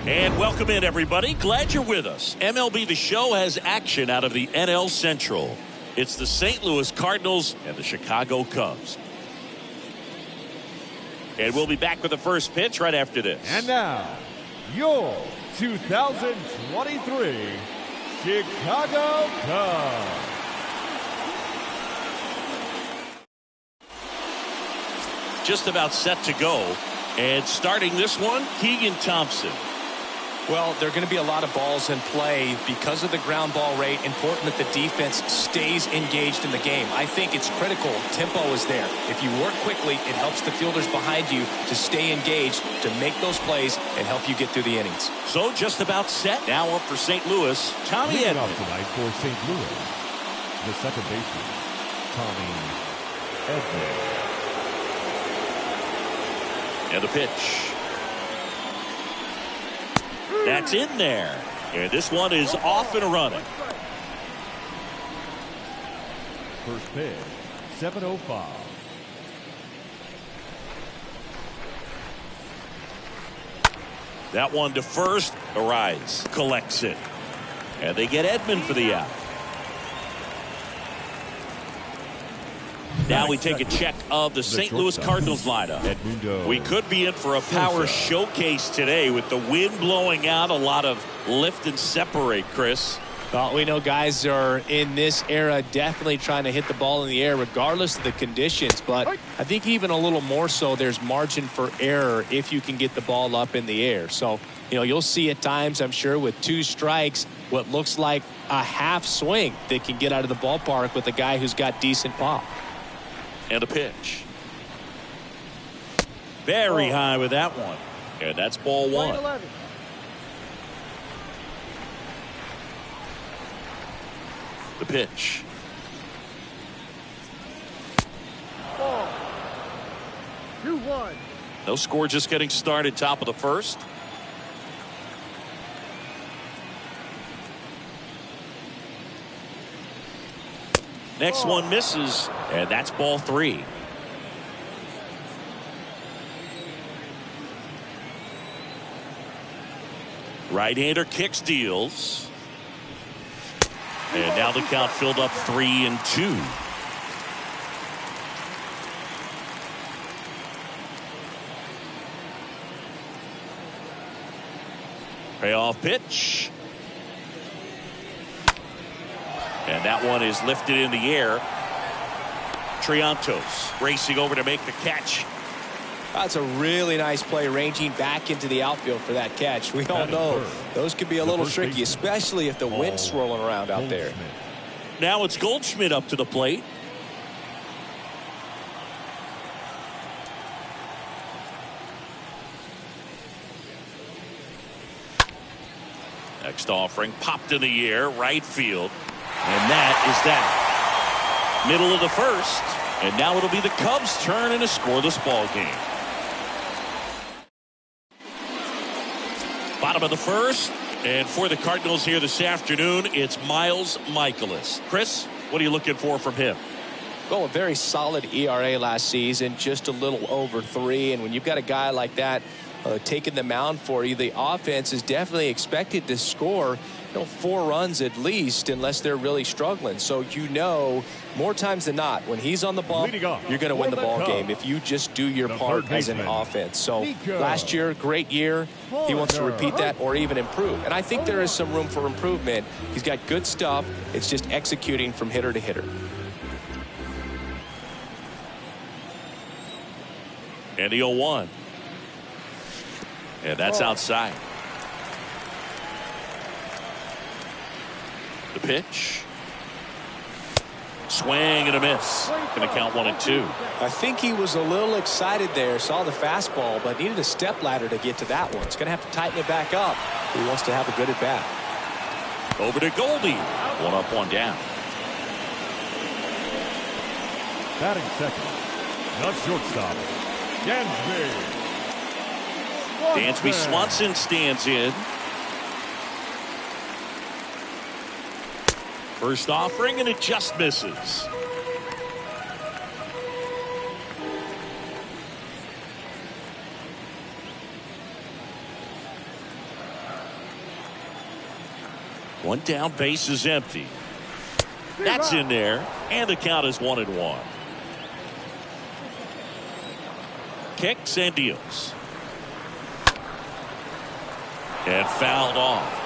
And welcome in, everybody. Glad you're with us. MLB The Show has action out of the NL Central. It's the St. Louis Cardinals and the Chicago Cubs. And we'll be back with the first pitch right after this. And now, your 2023 Chicago Cubs. Just about set to go. And starting this one, Keegan Thompson. Well, there are going to be a lot of balls in play because of the ground ball rate. Important that the defense stays engaged in the game. I think it's critical. Tempo is there. If you work quickly, it helps the fielders behind you to stay engaged, to make those plays, and help you get through the innings. So just about set. Now up for St. Louis, Tommy Leading Edman. off tonight for St. Louis, the second baseman, Tommy Edman. And the pitch. That's in there. And this one is off and running. First pitch, 7:05. That one to first. Arise collects it. And they get Edman for the out. Now we take a check of the St. Louis Cardinals lineup. We could be in for a power showcase today with the wind blowing out. A lot of lift and separate, Chris. Well, we know guys are in this era definitely trying to hit the ball in the air regardless of the conditions. But I think even a little more so, there's margin for error if you can get the ball up in the air. So, you know, you'll see at times, I'm sure, with two strikes, what looks like a half swing that can get out of the ballpark with a guy who's got decent pop. And a pitch. Very high with that one. And that's ball one. The pitch. Ball. 2-1. No score, just getting started, top of the first. Next one misses, and that's ball three. Right-hander kicks, deals. And now the count filled up 3-2. Payoff pitch. And that one is lifted in the air. Triantos racing over to make the catch. That's a really nice play, ranging back into the outfield for that catch. We all know those could be a little tricky, especially if the wind's swirling around out there. Now it's Goldschmidt up to the plate. Next offering popped in the air, right field. And that is that. Middle of the first. And now it'll be the Cubs' turn in a scoreless ball game. Bottom of the first. And for the Cardinals here this afternoon, it's Miles Mikolas. Chris, what are you looking for from him? Well, a very solid ERA last season, just a little over 3. And when you've got a guy like that taking the mound for you, the offense is definitely expected to score 4 runs at least, unless they're really struggling. So you know, more times than not, when he's on the bump, you're going to win the ball game if you just do your part as an offense. So last year, great year. He wants to repeat that or even improve. And I think there is some room for improvement. He's got good stuff. It's just executing from hitter to hitter. And the 0-1. And that's outside. The pitch. Swing and a miss. Going to count 1-2. I think he was a little excited there. Saw the fastball, but needed a step ladder to get to that one. He's going to have to tighten it back up. He wants to have a good at bat. Over to Goldie. 1 up, 1 down. Batting second, the shortstop, Dansby. Dansby Swanson stands in. First offering, and it just misses. One down, base is empty. That's in there, and the count is 1-1. Kicks and deals. And fouled off.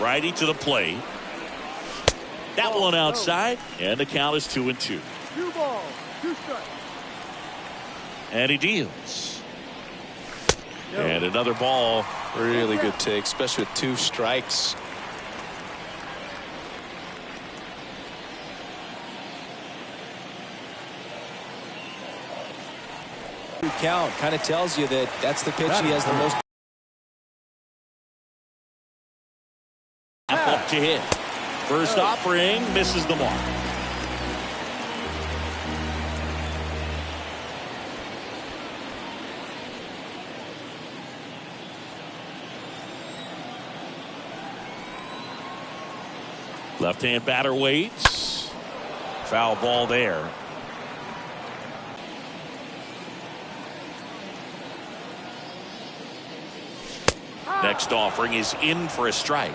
Righty to the plate. That one outside, and the count is 2-2. 2 balls, 2 strikes. And he deals. And another ball. Really good take, especially with 2 strikes. Count kind of tells you that that's the pitch he has the most. Up to hit. First offering misses the mark. Left-hand batter waits. Foul ball there. Next offering is in for a strike.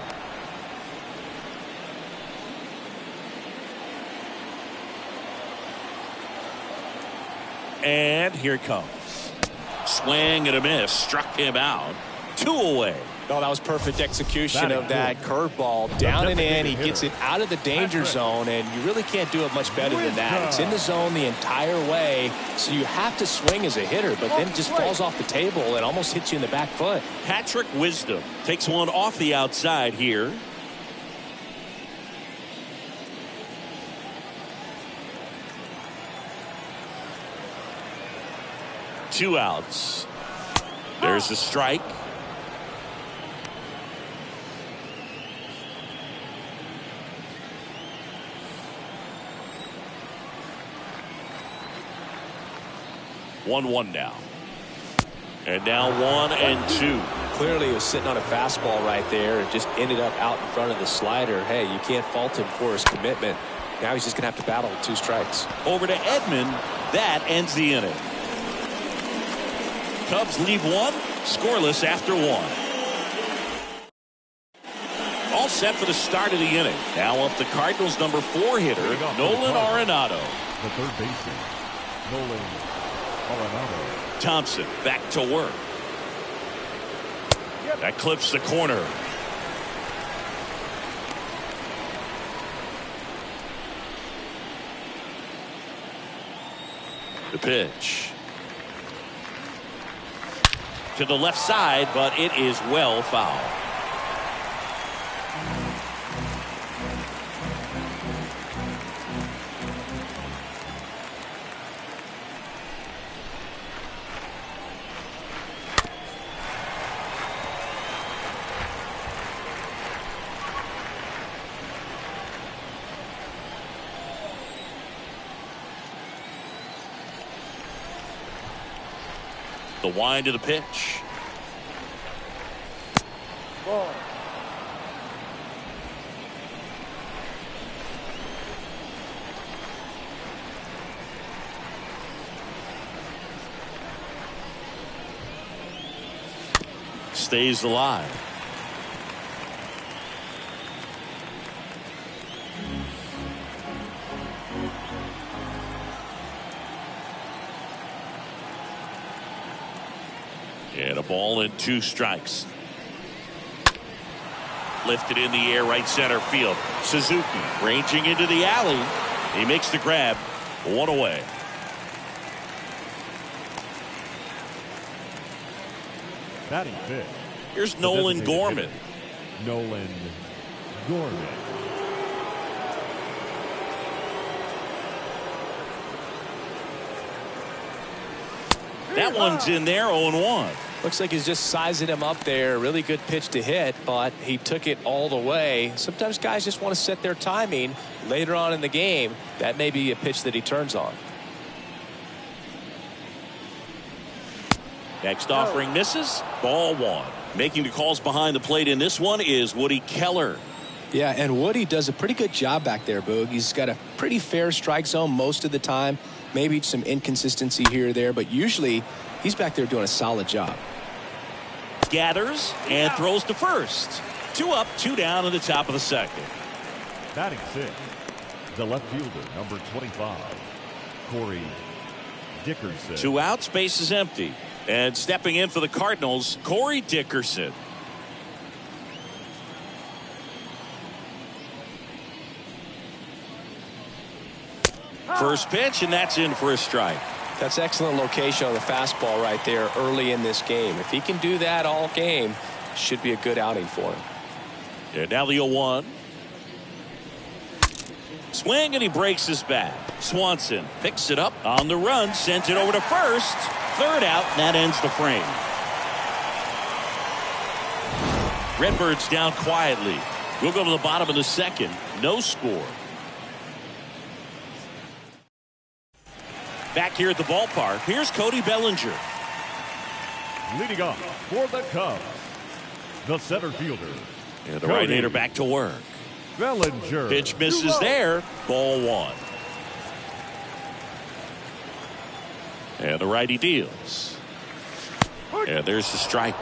And here it comes. Swing and a miss. Struck him out. 2 away. Oh, that was perfect execution of that curveball. Down and in. He gets it out of the danger zone, and you really can't do it much better than that. It's in the zone the entire way, so you have to swing as a hitter, but then it just falls off the table and almost hits you in the back foot. Patrick Wisdom takes one off the outside here. Two outs. There's a strike. One now. And now 1-2. Clearly he was sitting on a fastball right there and just ended up out in front of the slider. Hey, you can't fault him for his commitment. Now he's just going to have to battle 2 strikes. Over to Edman. That ends the inning. Cubs leave 1 scoreless after 1. All set for the start of the inning. Now up the Cardinals number 4 hitter, Nolan Arenado. The third baseman, Nolan Arenado. Thompson back to work. That clips the corner. The pitch. To the left side, but it is well fouled. The wind of the pitch. Ball. Stays alive. And a ball and 2 strikes. Lifted in the air, right center field. Suzuki ranging into the alley. He makes the grab. 1 away. Batting fifth. Here's Nolan Gorman. Nolan Gorman. That one's in there, 0-1. Looks like he's just sizing him up there. Really good pitch to hit, but he took it all the way. Sometimes guys just want to set their timing later on in the game. That may be a pitch that he turns on. Next offering misses. Ball 1. Making the calls behind the plate in this one is Woody Keller. Yeah, and Woody does a pretty good job back there, Boog. He's got a pretty fair strike zone most of the time. Maybe some inconsistency here or there, but usually he's back there doing a solid job. Gathers and throws to first. 2 up, 2 down in the top of the second. Batting 6, the left fielder, number 25, Corey Dickerson. 2 outs, base is empty. And stepping in for the Cardinals, Corey Dickerson. First pitch, and that's in for a strike. That's excellent location on the fastball right there early in this game. If he can do that all game, should be a good outing for him. And now the 0-1. Swing, and he breaks his bat. Swanson picks it up on the run, sends it over to first. Third out, and that ends the frame. Redbirds down quietly. We'll go to the bottom of the second. No score. Back here at the ballpark, here's Cody Bellinger. Leading off for the Cubs, the center fielder. And the right-hander back to work. Bellinger. Pitch misses there. Ball 1. And the righty deals. And there's the strike.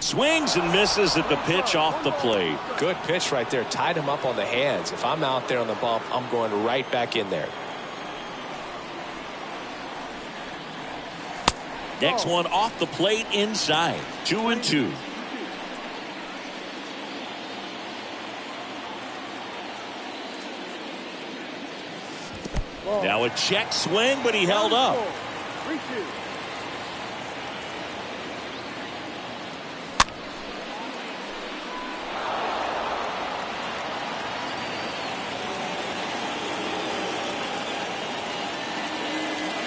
Swings and misses at the pitch off the plate. Good pitch right there. Tied him up on the hands. If I'm out there on the bump, I'm going right back in there. Next one off the plate inside. 2-2. Now a check swing, but he held up. 3-2.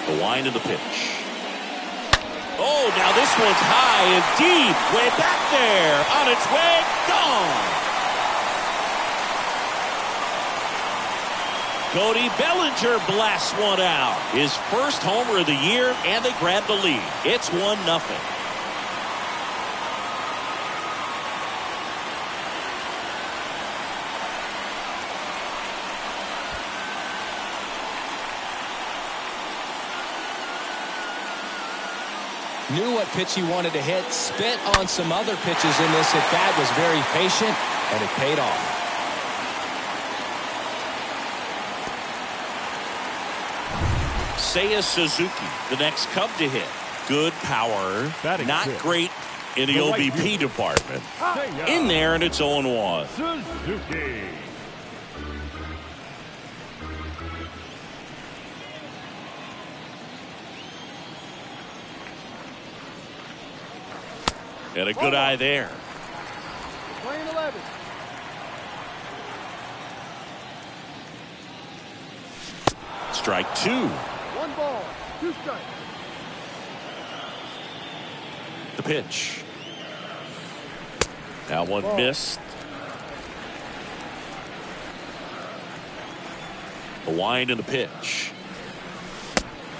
The wind of the pitch. Oh, now this one's high and deep. Way back there. On its way. Gone. Cody Bellinger blasts one out. His first homer of the year, and they grab the lead. It's 1-0. Knew what pitch he wanted to hit. Spit on some other pitches in this at bat. Was very patient, and it paid off. Seiya Suzuki, the next Cub to hit. Good power. Batting not 6. great in the OBP department. In there, and it's 0-1. Suzuki. And a good eye there. Playing 11. Strike 2. 1 ball, 2 strikes. The pitch. That one missed. The wind and the pitch.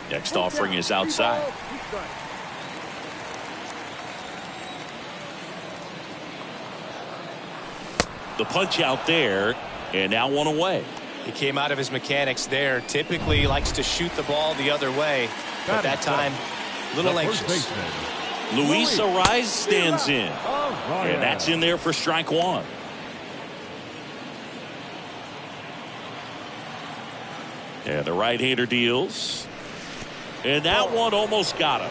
Next offering is outside. 3 balls, 2 strikes. The punch out there, and now 1 away. He came out of his mechanics there. Typically he likes to shoot the ball the other way, but that time a little anxious. Luis Ariz stands in, and that's in there for strike 1. And the right-hander deals, and that one almost got him.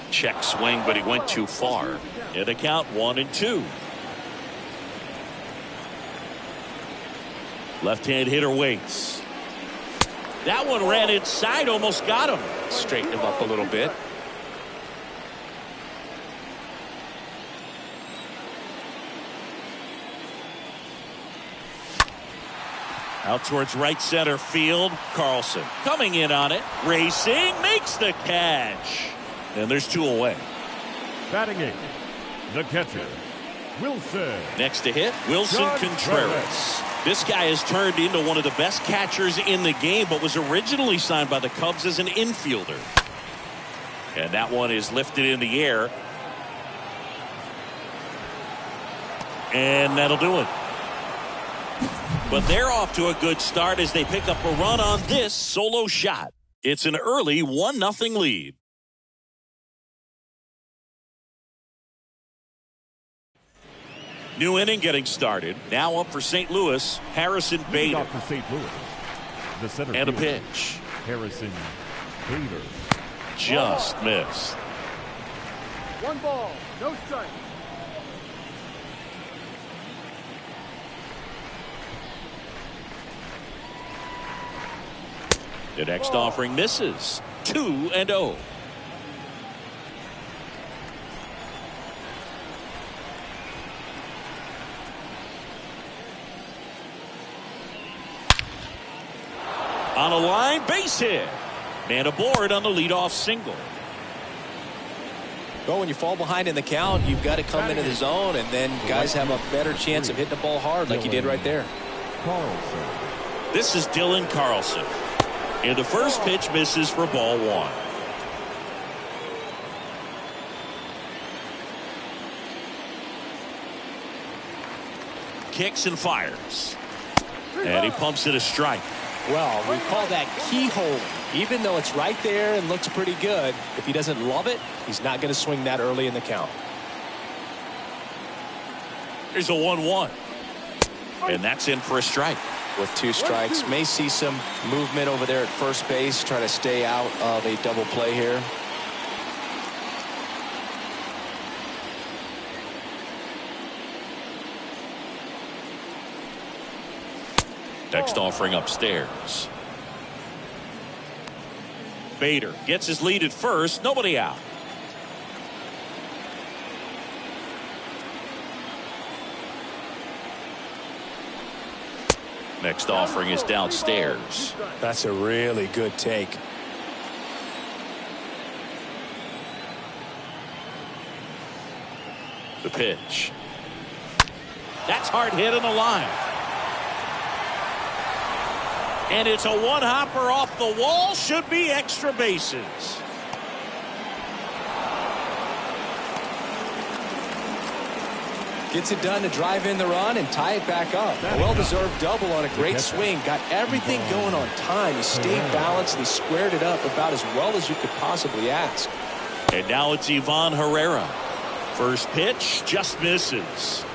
Check swing, but he went too far. And the count 1-2. Left-hand hitter waits. That one ran inside, almost got him. Straighten him up a little bit. Out towards right center field. Carlson coming in on it. Racing, makes the catch. And there's 2 away. Batting 8, the catcher, Wilson. Next to hit, Wilson Contreras. This guy has turned into one of the best catchers in the game, but was originally signed by the Cubs as an infielder. And that one is lifted in the air. And that'll do it. But they're off to a good start as they pick up a run on this solo shot. It's an early 1-0 lead. New inning getting started. Now up for St. Louis, Harrison Bader. For St. Louis, the center and a fielder, pitch. Harrison Bader. Just missed. 1 ball, no strike. The next offering misses. 2-0. On a line, base hit. Man aboard on the leadoff single. Well, when you fall behind in the count, you've got to come into the zone, and then guys have a better chance of hitting the ball hard like you did right there. Carlson. This is Dylan Carlson. And the first pitch misses for ball 1. Kicks and fires. And he pumps it a strike. Well, we call that keyhole. Even though it's right there and looks pretty good, if he doesn't love it, he's not going to swing that early in the count. Here's a 1-1. And that's in for a strike. With 2 strikes, may see some movement over there at first base, trying to stay out of a double play here. Next offering upstairs. Bader gets his lead at first. Nobody out. Next offering is downstairs. That's a really good take. The pitch. That's hard hit in the line. And it's a one-hopper off the wall. Should be extra bases. Gets it done to drive in the run and tie it back up. A well-deserved double on a great swing. Got everything going on time. He stayed balanced and he squared it up about as well as you could possibly ask. And now it's Ivan Herrera. First pitch just misses.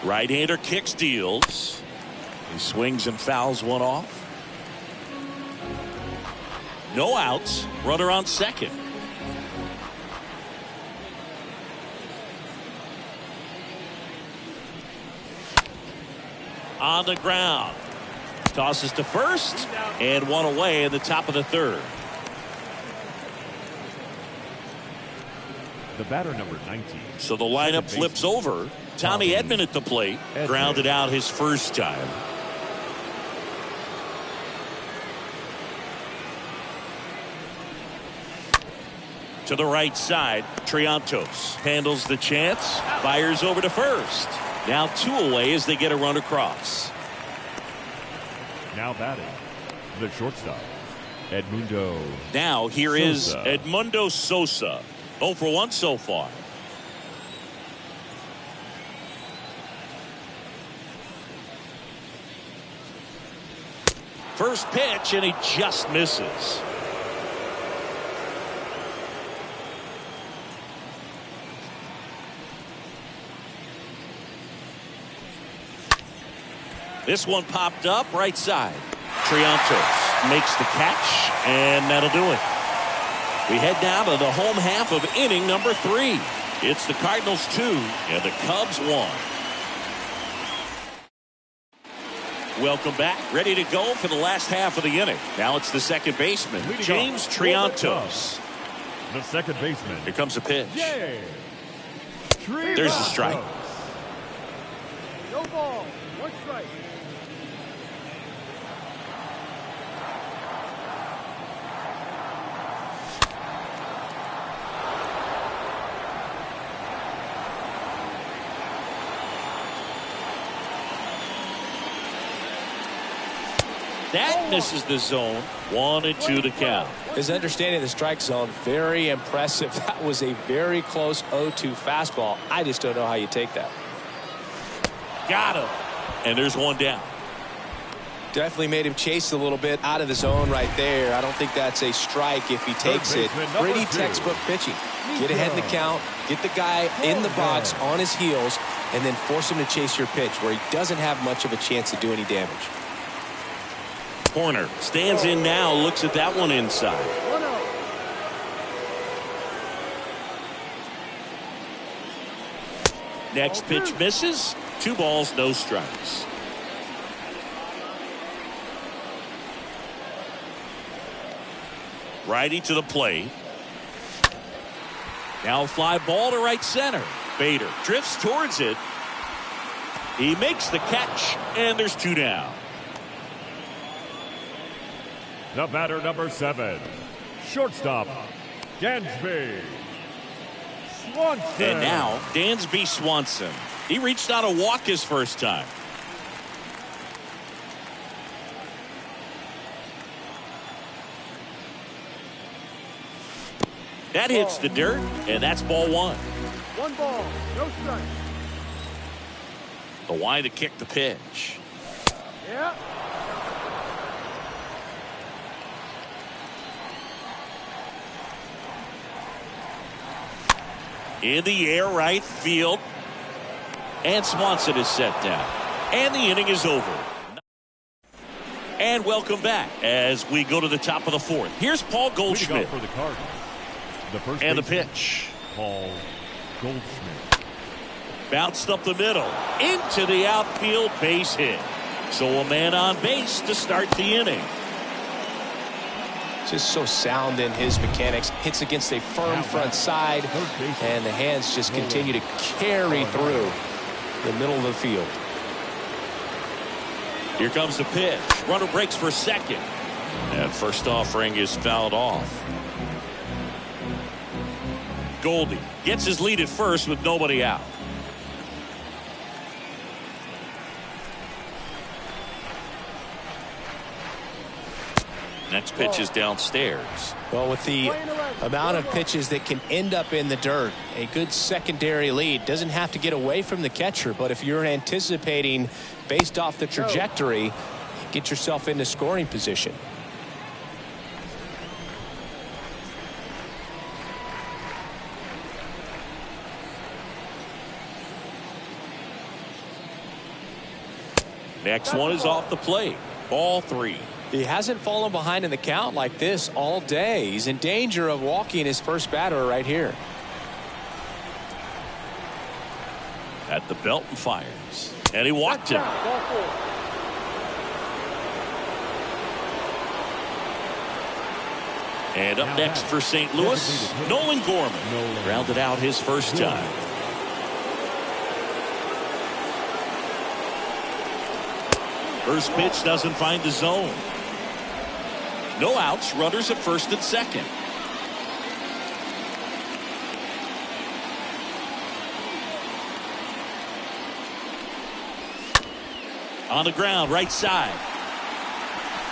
Right-hander kicks, deals. He swings and fouls one off. No outs. Runner on second. On the ground. Tosses to first. And one away in the top of the third. The batter, number 19. So the lineup flips over. Tommy Edman at the plate. Grounded out his first time. To the right side, Triantos handles the chance, fires over to first. Now 2 away as they get a run across. Now batting, the shortstop, Edmundo. Now here is Edmundo Sosa. 0 for 1 so far. First pitch, and he just misses. This one popped up right side. Triantos makes the catch, and that'll do it. We head now to the home half of inning number 3. It's the Cardinals 2 and the Cubs 1. Welcome back. Ready to go for the last half of the inning. Now it's the second baseman, James Triantos. The second baseman. Here comes a pitch. There's the strike. No ball, 1 strike. That misses the zone. 1-2 to count. His understanding of the strike zone, very impressive. That was a very close 0-2 fastball. I just don't know how you take that. Got him. And there's one down. Definitely made him chase a little bit out of the zone right there. I don't think that's a strike if he takes it. Pretty textbook pitching. Get ahead in the count, get the guy in the box on his heels, and then force him to chase your pitch where he doesn't have much of a chance to do any damage. Corner stands in now, looks at that one inside. 1-0. Next pitch misses. 2 balls, no strikes. Righty to the plate. Now fly ball to right center. Bader drifts towards it. He makes the catch, and there's 2 down. The batter, number 7, shortstop, Dansby Swanson. And now Dansby Swanson. He reached out a walk his first time. That hits the dirt, and that's ball 1. 1 ball, no strike. The wide to kick the pitch. Yeah. In the air, right field. And Swanson is set down. And the inning is over. And welcome back as we go to the top of the 4th. Here's Paul Goldschmidt. For the Cardinals. The first and the baseman, pitch. Paul Goldschmidt. Bounced up the middle. Into the outfield, base hit. So a man on base to start the inning. Just so sound in his mechanics. Hits against a firm front side, and the hands just continue to carry through the middle of the field. Here comes the pitch. Runner breaks for second. And first offering is fouled off. Goldie gets his lead at first with nobody out. Next pitch is downstairs. Well, with the amount of pitches that can end up in the dirt, a good secondary lead doesn't have to get away from the catcher, but if you're anticipating based off the trajectory, get yourself into scoring position. Next one is off the plate. Ball 3. He hasn't fallen behind in the count like this all day. He's in danger of walking his first batter right here. At the belt and fires. And he walked him. Ball 4. And up next for St. Louis, Nolan Gorman. Grounded out his first time. First pitch doesn't find the zone. No outs, runners at first and second. On the ground, right side.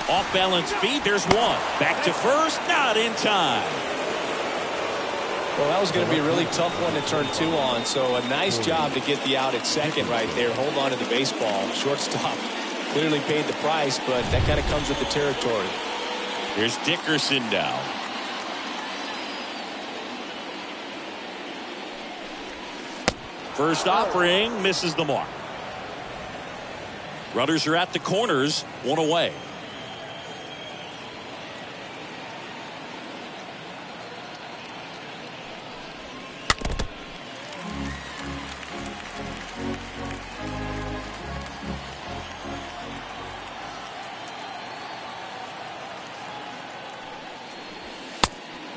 Off balance feet, there's one. Back to first, not in time. Well, that was going to be a really tough one to turn 2 on, so a nice job to get the out at second right there. Hold on to the baseball. Shortstop clearly paid the price, but that kind of comes with the territory. Here's Dickerson down. First offering misses the mark. Runners are at the corners, 1 away.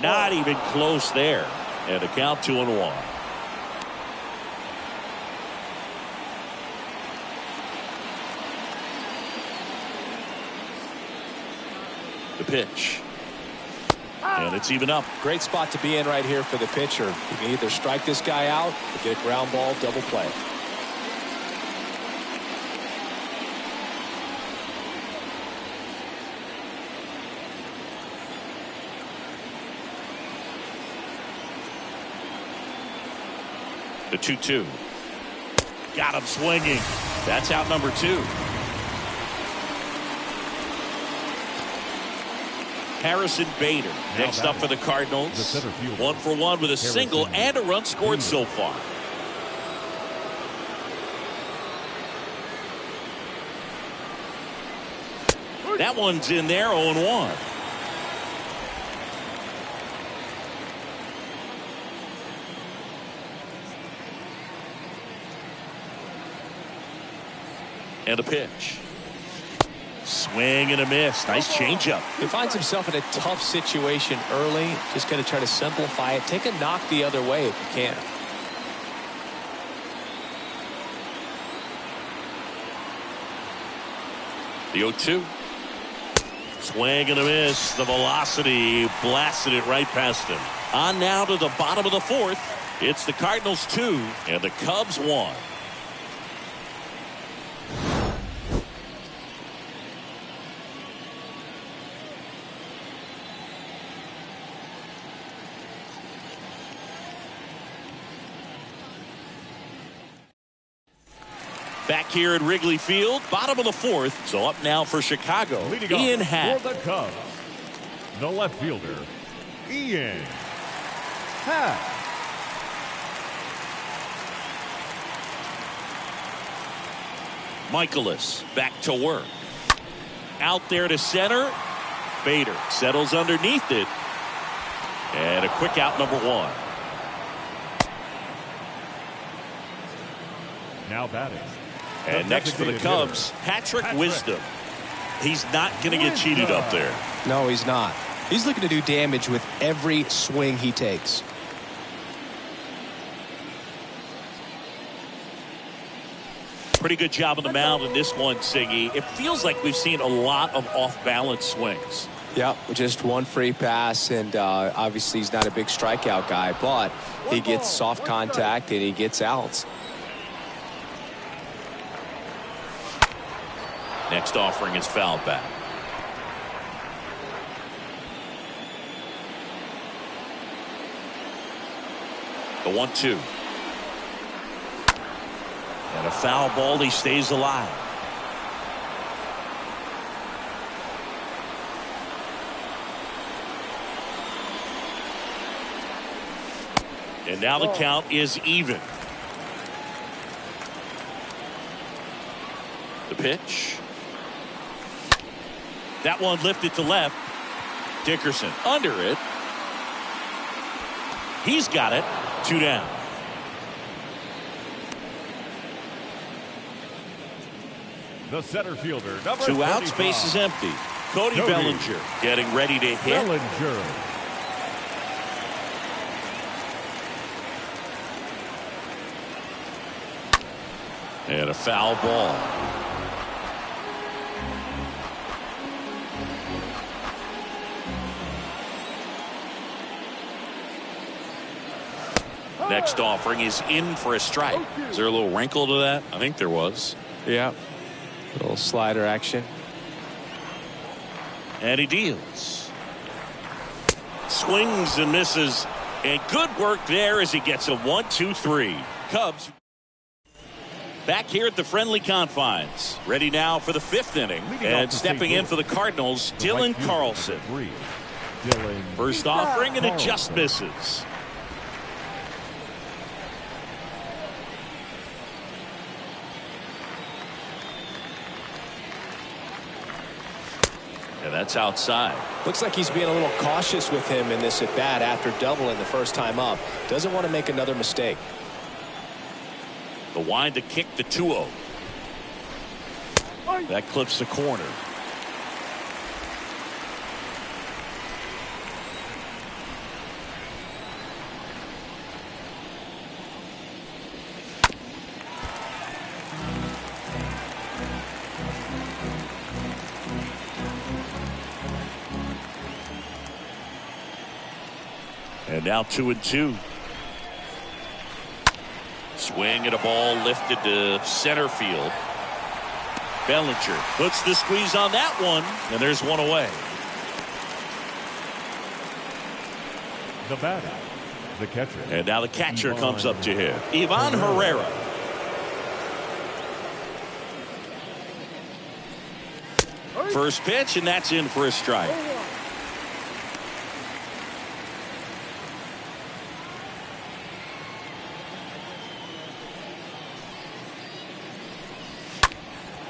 Not even close there. And a count 2-1. The pitch. And it's even up. Great spot to be in right here for the pitcher. You can either strike this guy out or get a ground ball, double play. The 2-2. Got him swinging. That's out number 2. Harrison Bader next up for the Cardinals. The center fielder. 1 for 1 with a single and a run scored so far. That one's in there, 0-1. And a pitch. Swing and a miss. Nice changeup. He finds himself in a tough situation early. Just going to try to simplify it. Take a knock the other way if you can. The 0-2. Swing and a miss. The velocity blasted it right past him. On now to the bottom of the 4th. It's the Cardinals 2 and the Cubs 1. Back here at Wrigley Field, bottom of the 4th. So up now for Chicago, Leading Ian off Happ. for the Cubs, the left fielder, Ian Happ. Michaelis back to work. Out there to center. Bader settles underneath it. And a quick out, number 1. Now batting. And next for the Cubs, Patrick Wisdom. He's not going to get cheated up there. No, he's not. He's looking to do damage with every swing he takes. Pretty good job on the mound in this one, Siggy. It feels like we've seen a lot of off-balance swings. Yeah, just one free pass, and obviously he's not a big strikeout guy, but he gets soft contact and he gets outs. Next offering is foul back. The 1-2. And a foul ball. He stays alive. And now the count is even. The pitch. That one lifted to left. Dickerson under it. He's got it. 2 down. The center fielder, number 2 outs, 35. base is empty. Cody Bellinger getting ready to hit. Bellinger. And a foul ball. Next offering is in for a strike. Is there a little wrinkle to that? I think there was. Yeah. A little slider action. And he deals. Swings and misses. And good work there as he gets a 1-2-3. Cubs back here at the friendly confines. Ready now for the 5th inning. And stepping in for the Cardinals, Dylan Carlson. First offering and it just misses. And that's outside. Looks like he's being a little cautious with him in this at bat after doubling the first time up. Doesn't want to make another mistake. The wind to kick the 2-0. That clips the corner. And now 2-2. Swing and a ball lifted to center field. Bellinger puts the squeeze on that one, and there's one away. The batter, The catcher. And now the catcher comes up to him. Ivan Herrera. First pitch, and that's in for a strike.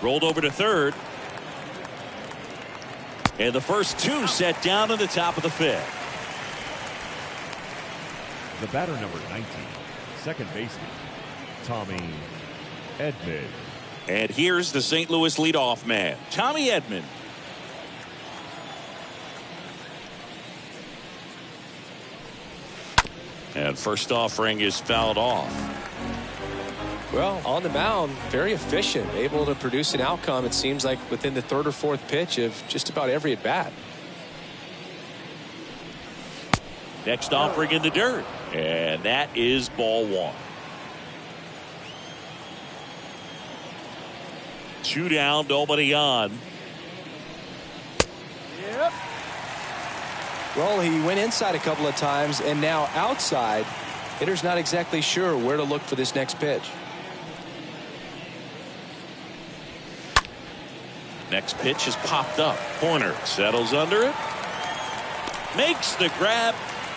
Rolled over to third. And the first two set down in the top of the fifth. The batter, number 19, second baseman, Tommy Edman. And here's the St. Louis leadoff man, Tommy Edman. And first offering is fouled off. Well, on the mound, very efficient, able to produce an outcome, it seems like, within the third or fourth pitch of just about every at bat. Next offering in the dirt. And that is ball one. 2 down, nobody on. Yep. Well, he went inside a couple of times, and now outside. Hitter's not exactly sure where to look for this next pitch. Next pitch is popped up. Corner settles under it. Makes the grab.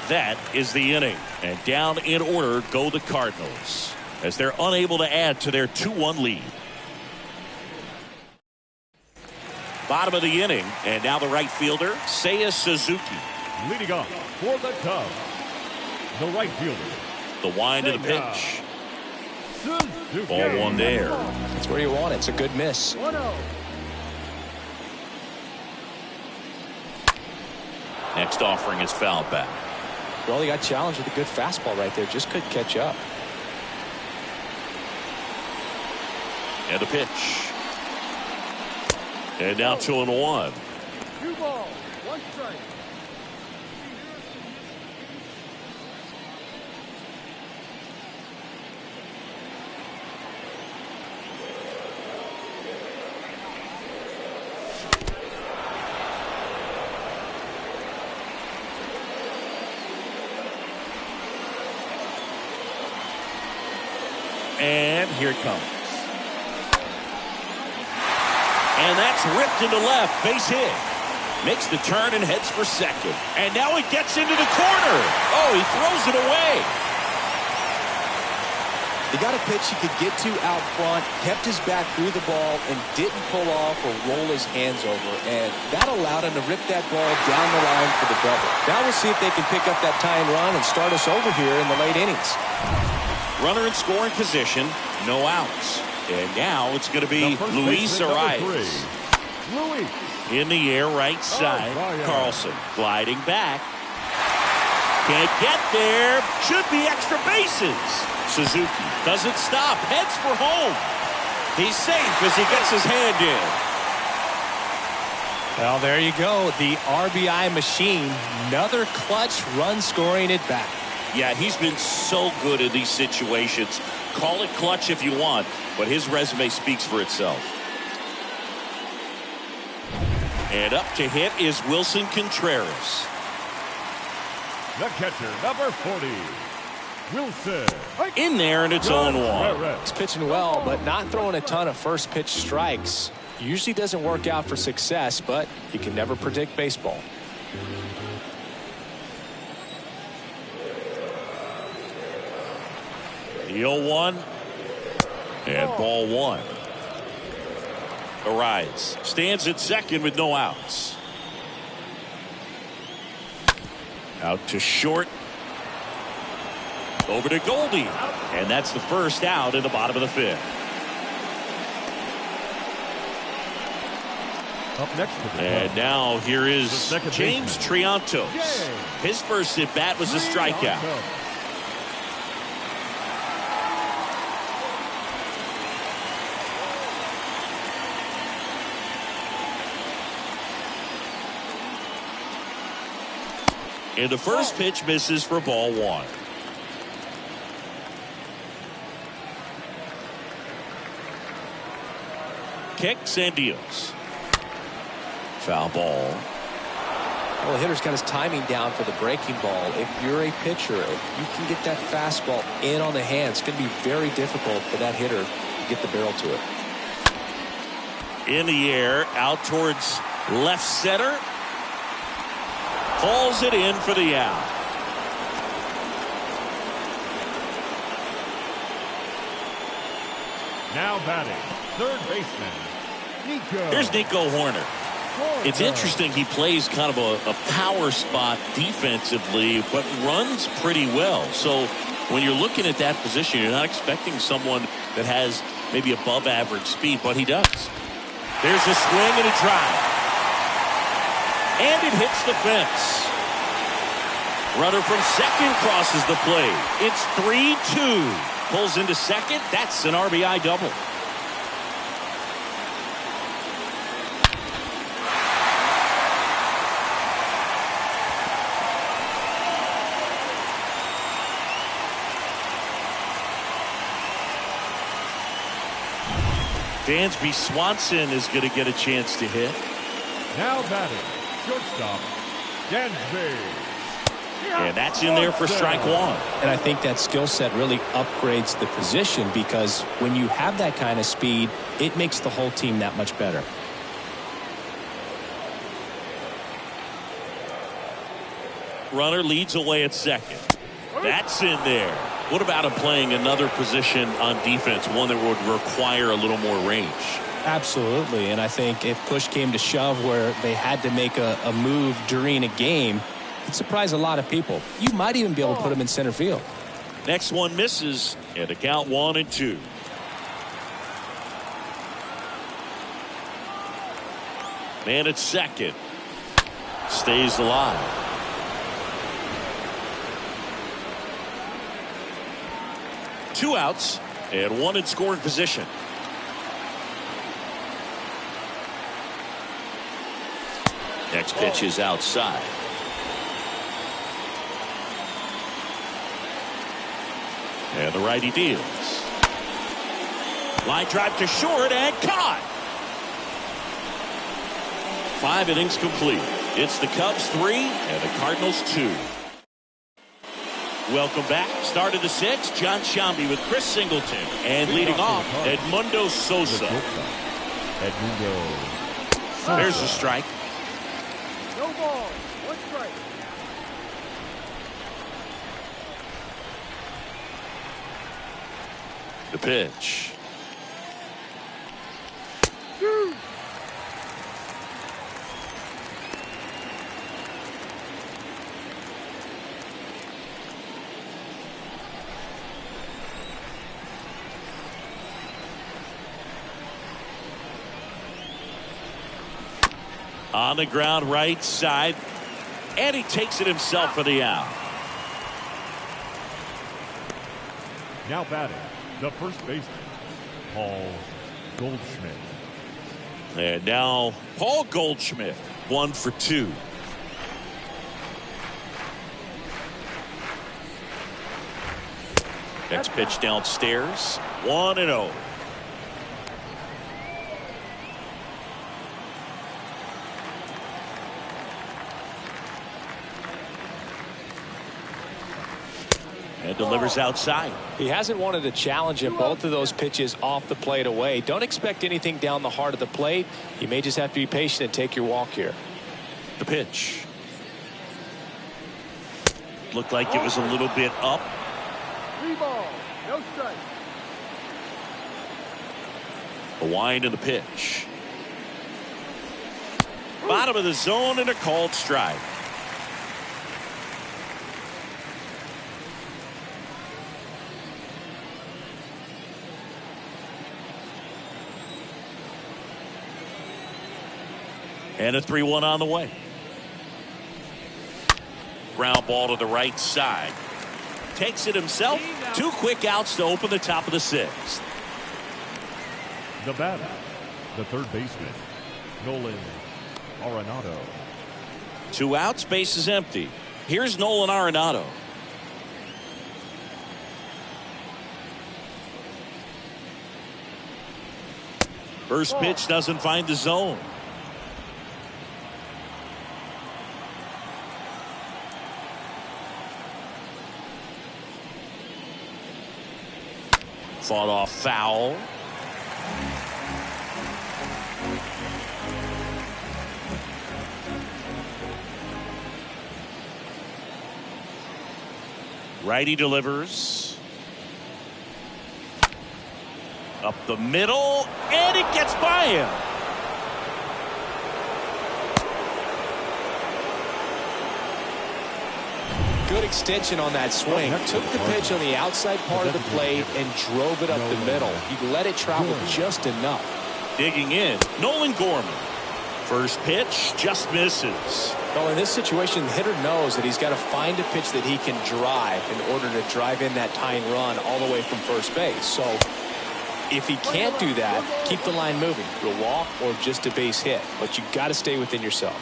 That is the inning. And down in order go the Cardinals as they're unable to add to their 2-1 lead. Bottom of the inning, and now the right fielder, Seiya Suzuki. Leading off for the Cubs, the right fielder. The wind of the pitch. Suzuki. Ball one there. That's where you want it. It's a good miss. 1-0. Next offering is fouled back. Well, he got challenged with a good fastball right there. Just couldn't catch up. And the pitch. And now 2-1. 2 balls, 1 strike. And here it comes. And that's ripped into left. Base hit. Makes the turn and heads for second. And now it gets into the corner. Oh, he throws it away. He got a pitch he could get to out front, kept his back through the ball, and didn't pull off or roll his hands over. And that allowed him to rip that ball down the line for the double. Now we'll see if they can pick up that tying run and start us over here in the late innings. Runner in scoring position, no outs. And now it's going to be Luis Arias. Luis. In the air, right side. Arias. Carlson gliding back. Can't get there. Should be extra bases. Suzuki doesn't stop. Heads for home. He's safe as he gets his hand in. Well, there you go. The RBI machine. Another clutch run scoring at bat. Yeah, he's been so good in these situations. Call it clutch if you want, but his resume speaks for itself. And up to hit is Wilson Contreras. The catcher, number 40, Wilson. In there, and it's 0-1. He's pitching well, but not throwing a ton of first pitch strikes. Usually doesn't work out for success, but you can never predict baseball. The 0-1 and ball one. Arias stands at second with no outs. Out to short. Over to Goldie. And that's the first out in the bottom of the fifth. Up next to the And Cubs, now here is the second James baseman. Triantos. Yay. His first at bat was a strikeout. And the first pitch misses for ball one. Kicks and deals. Foul ball. Well, the hitter's got his timing down for the breaking ball. If you're a pitcher, if you can get that fastball in on the hand, it's going to be very difficult for that hitter to get the barrel to it. In the air, out towards left center. Pulls it in for the out. Now batting, third baseman, Nico. Here's Nico Horner. It's interesting, he plays kind of a power spot defensively, but runs pretty well. So when you're looking at that position, you're not expecting someone that has maybe above average speed, but he does. There's a swing and a drive. And it hits the fence. Runner from second crosses the plate. It's 3-2. Pulls into second. That's an RBI double. Dansby Swanson is going to get a chance to hit. Now batting, shortstop, Dansby. And that's in there for strike one. And I think that skill set really upgrades the position, because when you have that kind of speed, it makes the whole team that much better. Runner leads away at second. That's in there. What about him playing another position on defense, one that would require a little more range? Absolutely. And I think if push came to shove where they had to make a move during a game, it'd surprise a lot of people. You might even be able to put him in center field. Next one misses, and a count 1-2. Man at second. Stays alive. Two outs and one in scoring position. Next pitch is outside. And the righty deals. Line drive to short and caught. 5 innings complete. It's the Cubs 3 and the Cardinals 2. Welcome back. Start of the 6th. John Sciambi with Chris Singleton. And leading off, Edmundo Sosa. There's a strike. No ball. One strike. The pitch. On the ground right side, and he takes it himself for the out. Now batting, the first baseman, Paul Goldschmidt. And now Paul Goldschmidt, 1 for 2. Next pitch downstairs, 1-0. And delivers outside. He hasn't wanted to challenge him. Both of those pitches off the plate away. Don't expect anything down the heart of the plate. You may just have to be patient and take your walk here. The pitch. Looked like it was a little bit up. 3 balls. No strike. The wind of the pitch. Bottom of the zone and a called strike. And a 3-1 on the way. Ground ball to the right side. Takes it himself. 2 quick outs to open the top of the 6th. The batter, the third baseman, Nolan Arenado. 2 outs, base is empty. Here's Nolan Arenado. First pitch doesn't find the zone. Fought off foul. Righty delivers. Up the middle, and it gets by him. Good extension on that swing. Took the pitch on the outside part of the plate and drove it up the middle. He let it travel just enough. Digging in, Nolan Gorman. First pitch just misses. Well, in this situation, the hitter knows that he's got to find a pitch that he can drive in order to drive in that tying run all the way from first base. So if he can't do that, keep the line moving. A walk or just a base hit. But you've got to stay within yourself.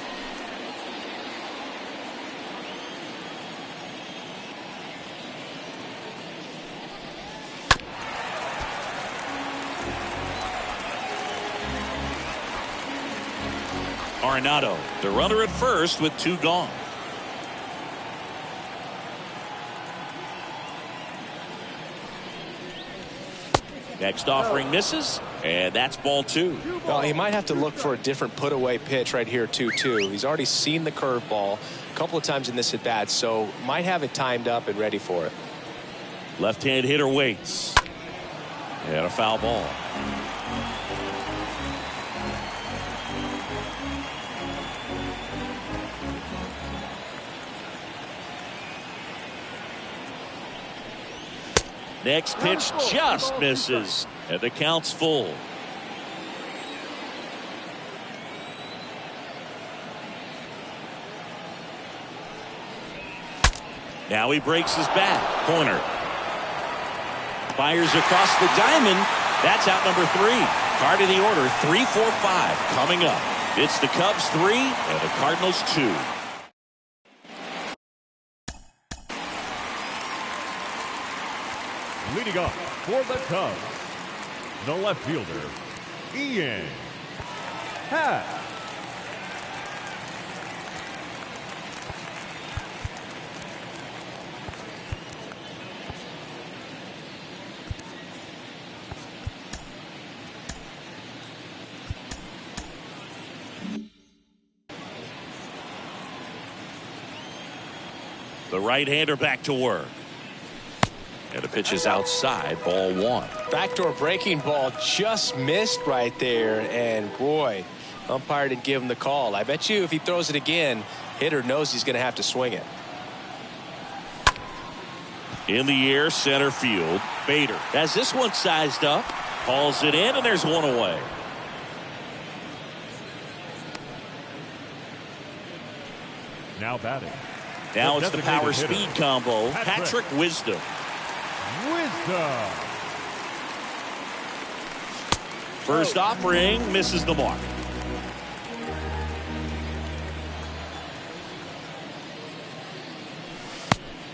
Arenado, the runner at first with 2 gone. Next offering misses, and that's ball 2. Well, he might have to look for a different put-away pitch right here, 2-2. He's already seen the curveball a couple of times in this at-bat, so might have it timed up and ready for it. Left-hand hitter waits. And a foul ball. Next pitch just misses, and the count's full. Now he breaks his bat. Corner. Fires across the diamond. That's out number 3. Card of the order, 3, 4, 5 coming up. It's the Cubs 3 and the Cardinals 2. Leading up for the Cubs, the left fielder, Ian Happ. The right-hander back to work. And the pitch is outside, ball 1. Backdoor breaking ball just missed right there, and boy, umpire didn't give him the call. I bet you if he throws it again, hitter knows he's going to have to swing it. In the air, center field. Bader has this one sized up, hauls it in, and there's one away. Now batting. Now it's the power speed combo. Patrick Wisdom. First offering misses the mark.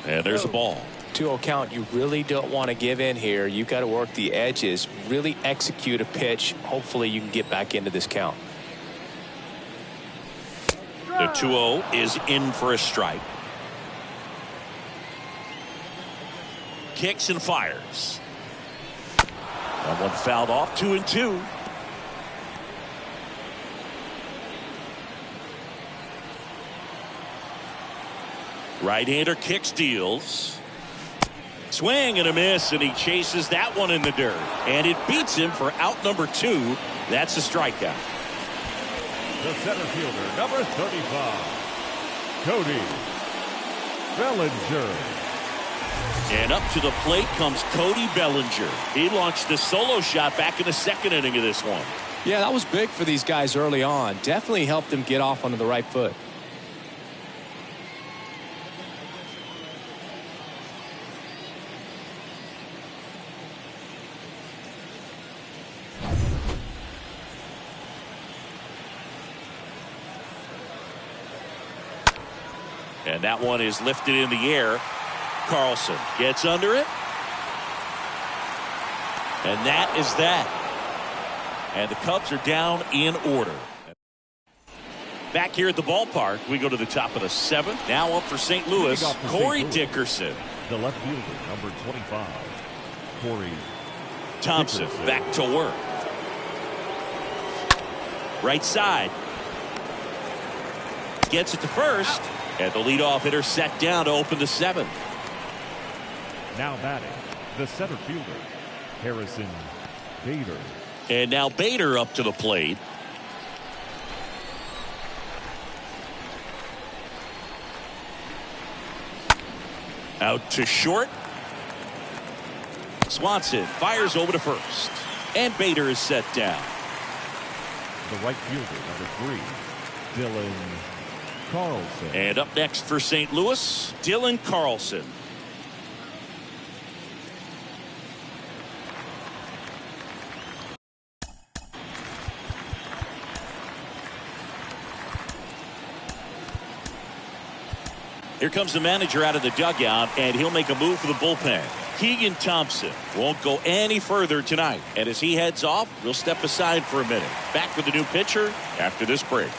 And there's a ball. 2-0 count. You really don't want to give in here. You've got to work the edges, really execute a pitch. Hopefully you can get back into this count. The 2-0 is in for a strike. Kicks and fires. That one fouled off, 2-2. Right-hander kicks, deals. Swing and a miss, and he chases that one in the dirt. And it beats him for out number 2. That's a strikeout. The center fielder, number 35, Cody Bellinger. And up to the plate comes Cody Bellinger. He launched a solo shot back in the 2nd inning of this one. Yeah, that was big for these guys early on. Definitely helped them get off onto the right foot. And that one is lifted in the air. Carlson gets under it. And that is that. And the Cubs are down in order. Back here at the ballpark, we go to the top of the 7th. Now up for St. Louis, Corey Dickerson. The left fielder, number 25, Corey Thompson back to work. Right side. Gets it to first. And the leadoff hitter set down to open the 7th. Now batting, the center fielder, Harrison Bader. And now Bader up to the plate. Out to short. Swanson fires over to first. And Bader is set down. The right fielder, number 3, Dylan Carlson. And up next for St. Louis, Dylan Carlson. Here comes the manager out of the dugout, and he'll make a move for the bullpen. Keegan Thompson won't go any further tonight. And as he heads off, we'll step aside for a minute. Back with the new pitcher after this break.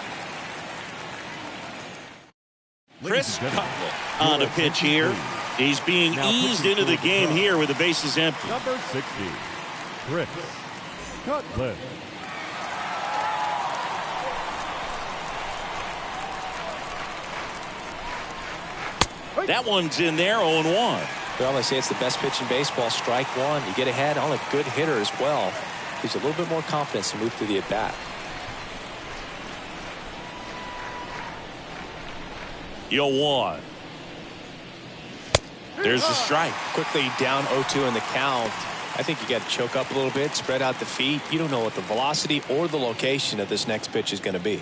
Chris Cutler on a pitch here. He's being eased into the game here with the bases empty. Number 60, Chris Cutler. That one's in there, 0-1. Well, they say it's the best pitch in baseball. Strike one. You get ahead on a good hitter as well. Gives you a little bit more confidence to move through the at-bat. 0-1. There's the strike. Quickly down 0-2 in the count. I think you got to choke up a little bit, spread out the feet. You don't know what the velocity or the location of this next pitch is going to be.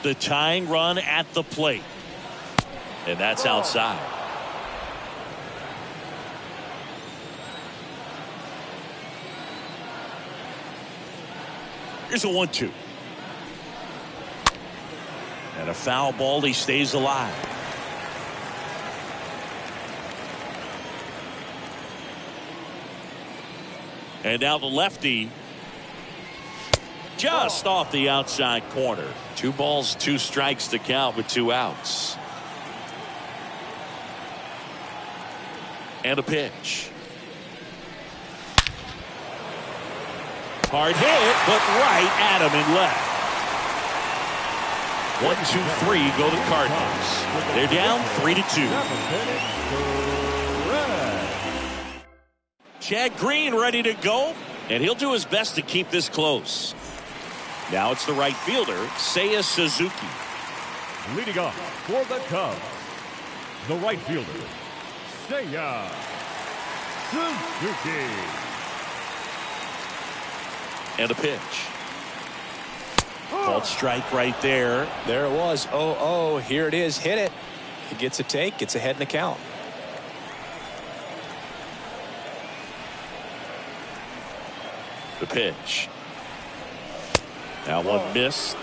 The tying run at the plate. And that's outside. Here's a 1-2. And a foul ball. He stays alive. And now the lefty. Just off the outside corner. 2 balls, 2 strikes to count with 2 outs. And a pitch. Hard hit, but right at him and left. 1-2-3 go the Cardinals. They're down 3-2. Chad Green ready to go, and he'll do his best to keep this close. Now it's the right fielder, Seiya Suzuki. Leading off for the Cubs, the right fielder, Seiya Suzuki. And a pitch. Called strike right there. There it was. 0-0. Here it is. Hit it. He gets a take. Gets ahead in the count. The pitch. Now one missed.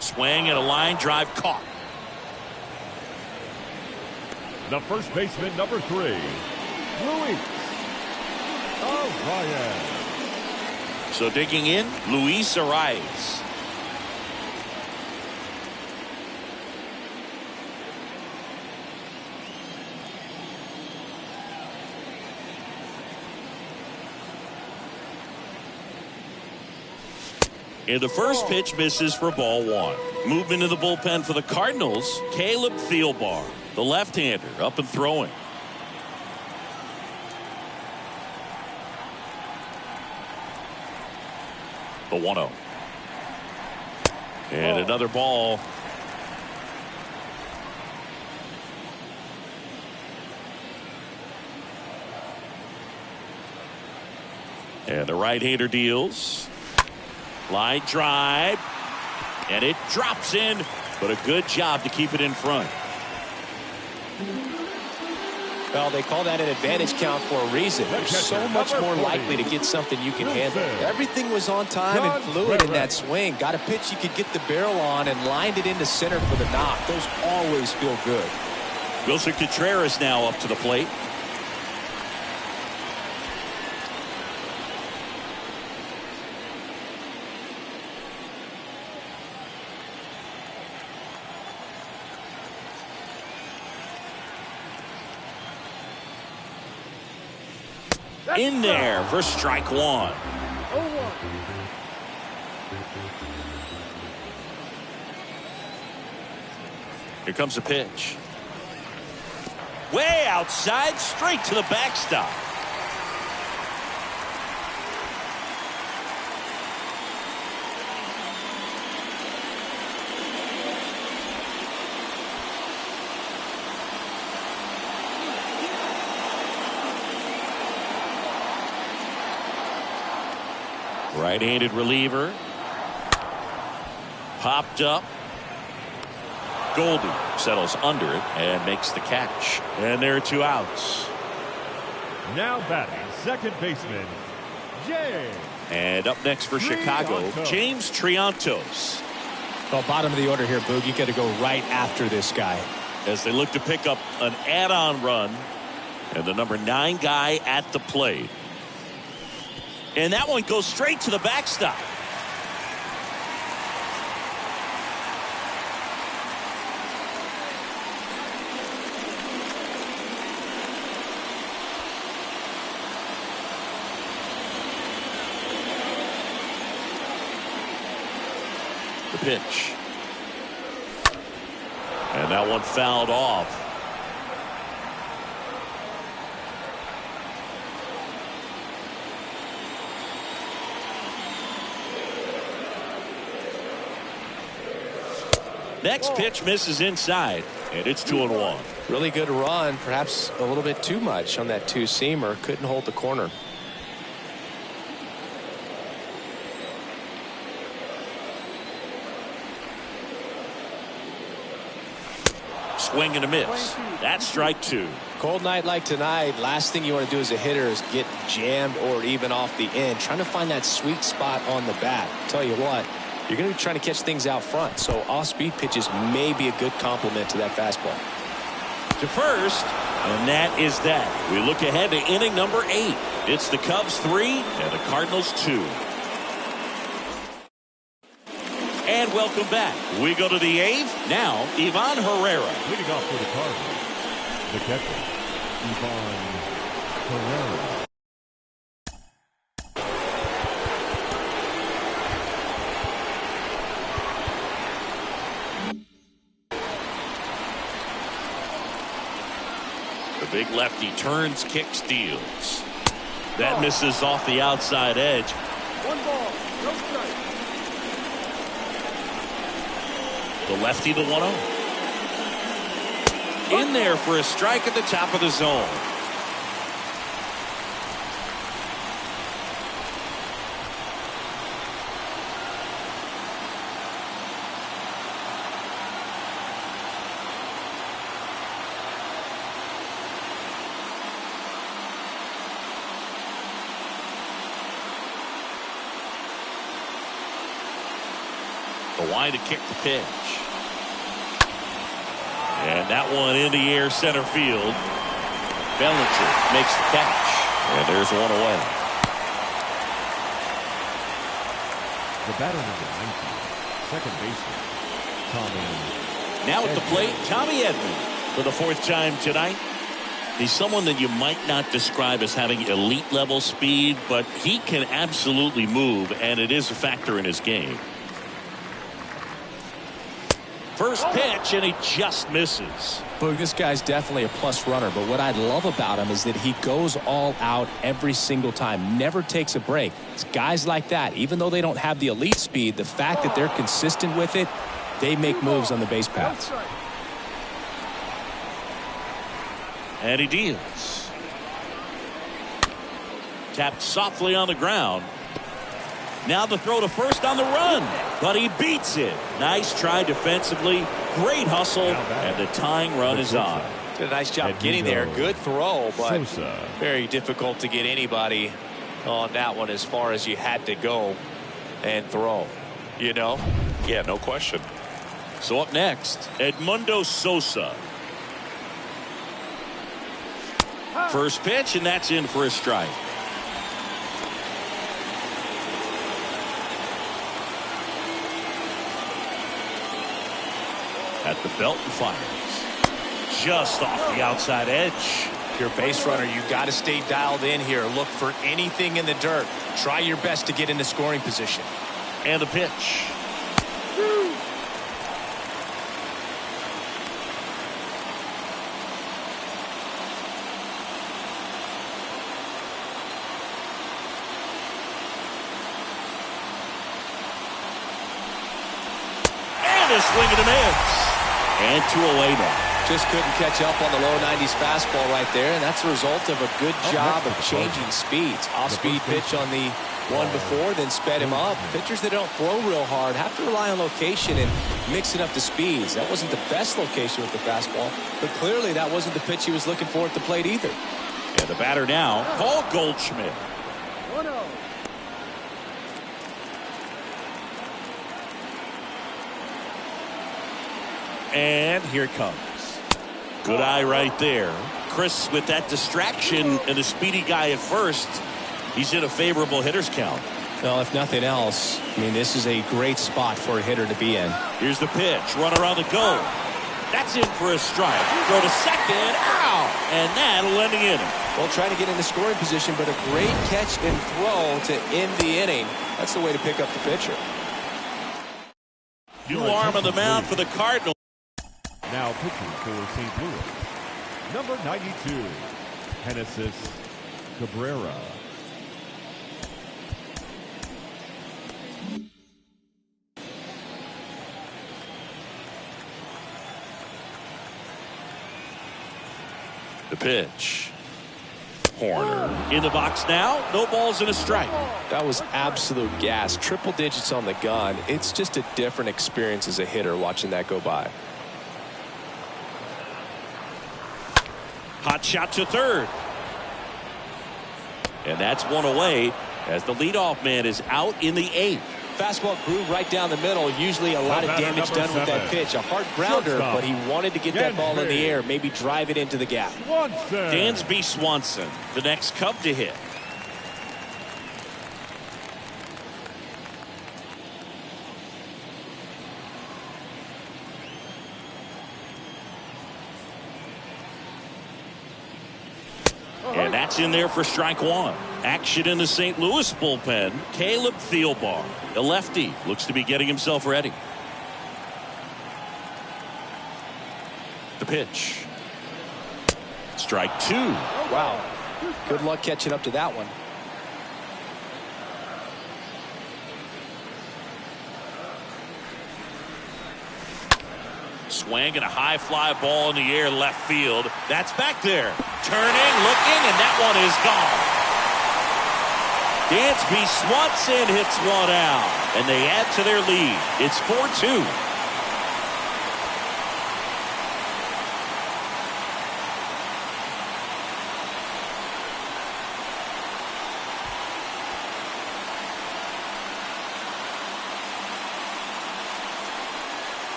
Swing and a line drive caught. The first baseman, number 3, Luis Arias. So digging in, Luis Arias. And the first pitch misses for ball 1. Movement in the bullpen for the Cardinals, Caleb Thielbar, the left-hander, up and throwing. The 1-0. And another ball. And the right-hander deals. Line drive, and it drops in, but a good job to keep it in front. Well, they call that an advantage count for a reason. You're so much more likely to get something you can handle. Everything was on time and fluid in that swing. Got a pitch you could get the barrel on and lined it into center for the knock. Those always feel good. Wilson Contreras now up to the plate. In there for strike one. 0-1. Here comes the pitch. Way outside, straight to the backstop. Right-handed reliever. Popped up. Goldie settles under it and makes the catch. And there are 2 outs. Now batting second baseman, James. And up next for Chicago, Triantos. James Triantos. Well, bottom of the order here, Boog. You got to go right after this guy. As they look to pick up an add-on run. And the number 9 guy at the plate. And that one goes straight to the backstop. The pitch. And that one fouled off. Next pitch misses inside, and it's 2-1. Really good run, perhaps a little bit too much on that two-seamer. Couldn't hold the corner. Swing and a miss. That's strike 2. Cold night like tonight, last thing you want to do as a hitter is get jammed or even off the end. Trying to find that sweet spot on the bat. Tell you what, you're going to be trying to catch things out front, so off-speed pitches may be a good complement to that fastball. To first, and that is that. We look ahead to inning number 8. It's the Cubs 3 and the Cardinals 2. And welcome back. We go to the 8th. Now, Ivan Herrera. Leading off for the Cardinals, the catcher, Ivan Herrera. The big lefty turns, kicks, deals. That misses off the outside edge. 1 ball, no strike. The lefty, the 1-0. In there for a strike at the top of the zone. The line to kick the pitch. And that one in the air center field. Bellinger makes the catch. And there's one away. The batter number 19, second baseman, Tommy. Now at the plate, Tommy Edman for the 4th time tonight. He's someone that you might not describe as having elite level speed, but he can absolutely move, and it is a factor in his game. First pitch, and he just misses. Boog, this guy's definitely a plus runner, but what I love about him is that he goes all out every single time, never takes a break. It's guys like that, even though they don't have the elite speed, the fact that they're consistent with it, they make moves on the base paths. And he deals. Tapped softly on the ground. Now the throw to first on the run, but he beats it. Nice try defensively, great hustle, and the tying run is on. Did a nice job getting there. Good throw, but Sosa. very difficult to get anybody on that one as far as you had to go and throw. You know? Yeah, no question. So up next, Edmundo Sosa. First pitch, and that's in for a strike. At the belt and fires. Just off the outside edge. If you're a base runner, you got to stay dialed in here. Look for anything in the dirt. Try your best to get into scoring position. And the pitch. And a swing and a miss. And 2 away now. Just couldn't catch up on the low 90s fastball right there, and that's a result of a good job of changing speeds. Off-speed pitch on the one before, then sped him up. Pitchers that don't throw real hard have to rely on location and mixing up the speeds. That wasn't the best location with the fastball, but clearly that wasn't the pitch he was looking for at the plate either. And the batter now, Paul Goldschmidt. 1-0. And here it comes. Good eye right there. Chris, with that distraction and a speedy guy at first, he's in a favorable hitter's count. Well, if nothing else, I mean, this is a great spot for a hitter to be in. Here's the pitch. Runner on the go. That's in for a strike. Throw to second. Ow! And that'll end the inning. Well, trying to get into scoring position, but a great catch and throw to end the inning. That's the way to pick up the pitcher. New arm on the mound for the Cardinals. Now pitching for St. Louis, number 92, Genesis Cabrera. The pitch. Horner in the box now. No balls and a strike. That was absolute gas. Triple digits on the gun. It's just a different experience as a hitter watching that go by. Hot shot to third. And that's one away as the leadoff man is out in the 8th. Fastball grew right down the middle. Usually a lot of damage done with that pitch. A hard grounder, but he wanted to get that ball in the air, maybe drive it into the gap. Dansby Swanson, the next Cub to hit. And that's in there for strike one. Action in the St. Louis bullpen. Caleb Thielbar, the lefty, looks to be getting himself ready. The pitch. Strike 2. Wow. Good luck catching up to that one. Swing and a high fly ball in the air left field. That's back there. Turning, looking, and that one is gone. Dansby Swanson hits one out, and they add to their lead. It's 4-2.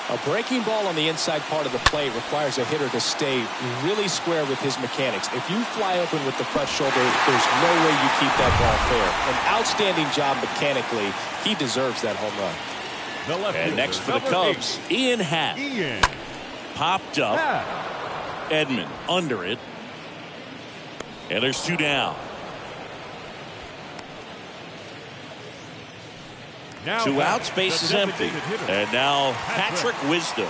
A breaking ball on the inside part of the plate requires a hitter to stay really square with his mechanics. If you fly open with the front shoulder, there's no way you keep that ball fair. An outstanding job mechanically. He deserves that home run. And next for the Cubs, Ian Happ. Popped up. Edman under it. And there's 2 down. Now 2 outs, base is empty. And now Patrick Wisdom.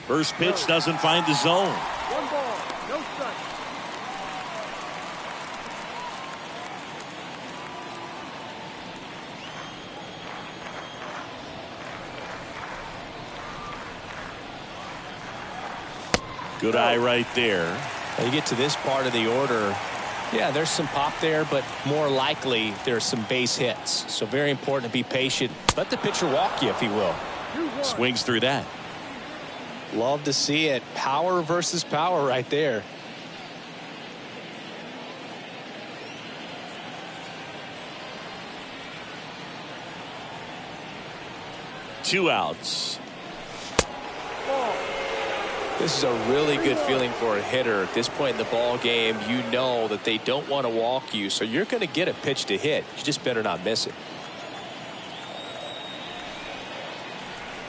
First pitch doesn't find the zone. 1 ball, no strike. Good eye right there. When you get to this part of the order, yeah, there's some pop there, but more likely there's some base hits. So very important to be patient. Let the pitcher walk you, if he will. Swings through that. Love to see it. Power versus power right there. Two outs. This is a really good feeling for a hitter. At this point in the ball game, you know that they don't want to walk you, so you're going to get a pitch to hit. You just better not miss it.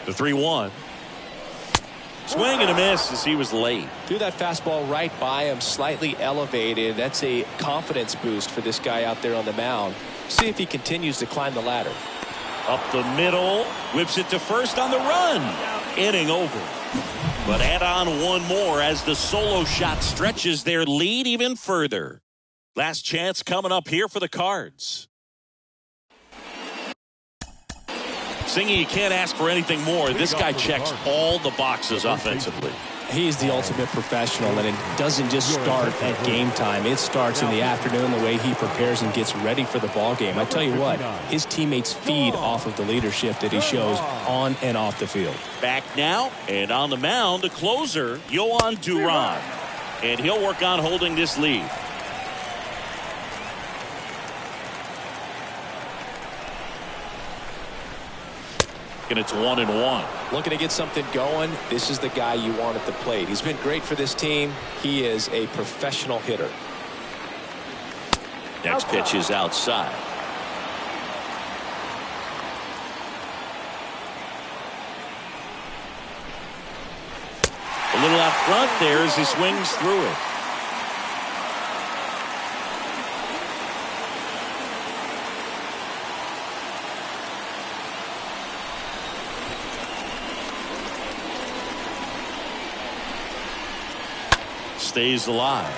The 3-1. Swing and a miss as he was late. Threw that fastball right by him, slightly elevated. That's a confidence boost for this guy out there on the mound. See if he continues to climb the ladder. Up the middle, whips it to first on the run. Inning over. But add on one more as the solo shot stretches their lead even further. Last chance coming up here for the Cards. Singy, you can't ask for anything more. This guy checks all the boxes offensively. He's the ultimate professional, and it doesn't just start at game time. It starts in the afternoon, the way he prepares and gets ready for the ball game. I tell you what, his teammates feed off of the leadership that he shows on and off the field. Back now, and on the mound, the closer, Yohan Duran. And he'll work on holding this lead. And it's 1-1. Looking to get something going. This is the guy you want at the plate. He's been great for this team. He is a professional hitter. Next pitch is outside. A little out front there as he swings through it. Stays alive.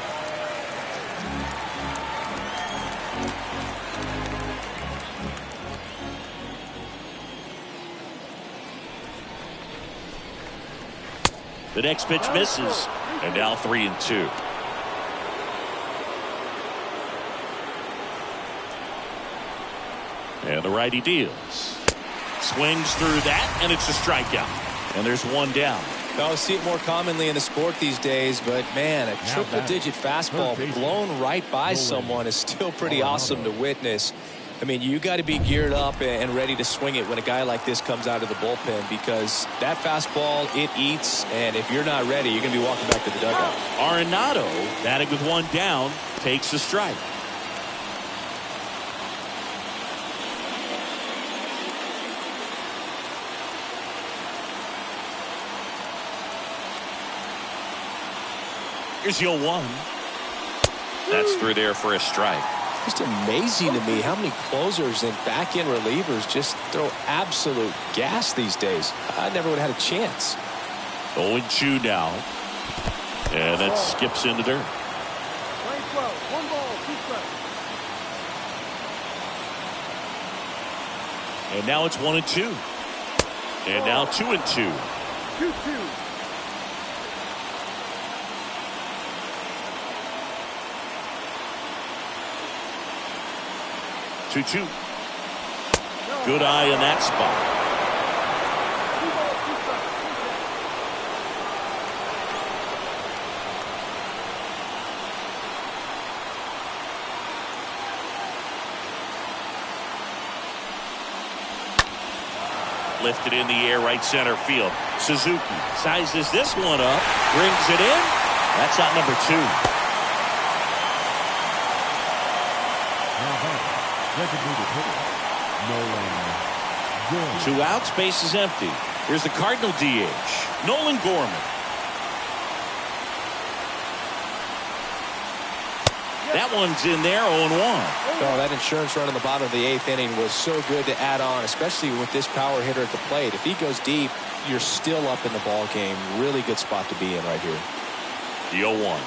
The next pitch misses, and now 3-2. And the righty deals. Swings through that, and it's a strikeout. And there's one down. I see it more commonly in the sport these days, but man, a triple-digit fastball blown right by someone is still pretty awesome to witness. I mean, you got to be geared up and ready to swing it when a guy like this comes out of the bullpen, because that fastball, it eats, and if you're not ready, you're going to be walking back to the dugout. Arenado, batting with one down, takes a strike. Here's 0-1. That's through there for a strike. Just amazing to me how many closers and back-end relievers just throw absolute gas these days. I never would have had a chance. 0-2 now. And that skips in the dirt. Playing 12. 1 ball, 2 strikes. And now it's 1-2. And now 2-2. 2-2. 2-2. Good eye in that spot. 2 balls, 2 strikes. Lifted in the air, right center field. Suzuki sizes this one up, brings it in. That's out number 2. Designated hitter, Nolan Gorman. 2 outs, base is empty. Here's the Cardinal DH, Nolan Gorman. That one's in there, 0-1. Oh, that insurance run in the bottom of the 8th inning was so good to add on, especially with this power hitter at the plate. If he goes deep, you're still up in the ball game. Really good spot to be in right here. The 0-1.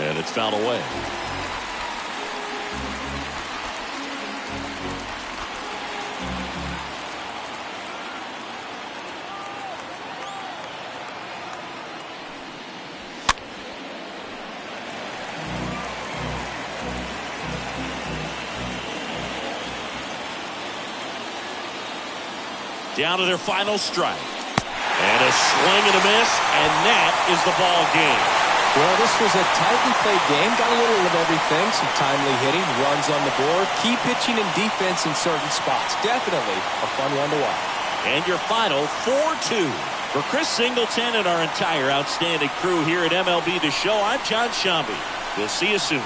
And it's fouled away. Down to their final strike. And a swing and a miss, and that is the ball game. Well, this was a tightly played game. Got a little of everything. Some timely hitting, runs on the board, key pitching and defense in certain spots. Definitely a fun one to watch. And your final 4-2. For Chris Singleton and our entire outstanding crew here at MLB The Show, I'm John Shambi. We'll see you soon.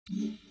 Mm-hmm.